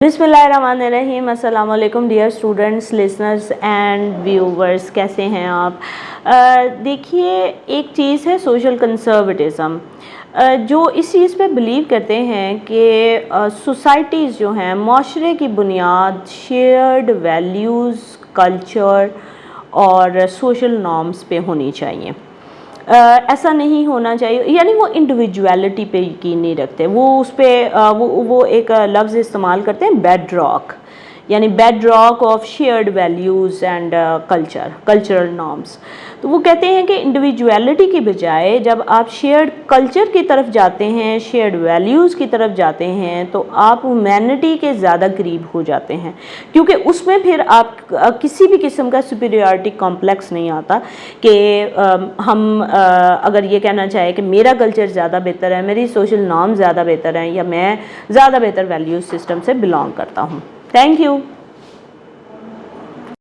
बिस्मिल्लाहिर्रहमानिर्रहीम। अस्सलाम वालेकुम dear students, listeners and viewers, कैसे हैं आप? देखिए, एक चीज़ है सोशल कंसर्वेटिज़म, जो इस चीज़ पे बिलीव करते हैं कि सोसाइटीज़ जो हैं, माशरे की बुनियाद शेयर्ड वैल्यूज़, कल्चर और सोशल नॉर्म्स पे होनी चाहिए। ऐसा नहीं होना चाहिए, यानी वो इंडिविजुअलिटी पे यकीन नहीं रखते। वो उस पर वो एक लफ्ज़ इस्तेमाल करते हैं, बेड रॉक, यानी bed rock of shared values and cultural norms. तो वो कहते हैं कि इंडिविजुअलिटी की बजाय जब आप शेयर्ड कल्चर की तरफ जाते हैं, शेयर्ड वैल्यूज़ की तरफ जाते हैं, तो आप ह्यूमैनिटी के ज़्यादा करीब हो जाते हैं, क्योंकि उसमें फिर आप किसी भी किस्म का सुपीरियरिटी कॉम्प्लेक्स नहीं आता कि हम अगर ये कहना चाहे कि मेरा कल्चर ज़्यादा बेहतर है, मेरी सोशल नॉर्म ज़्यादा बेहतर है, या मैं ज़्यादा बेहतर वैल्यूज़ सिस्टम से बिलोंग करता हूँ। Thank you.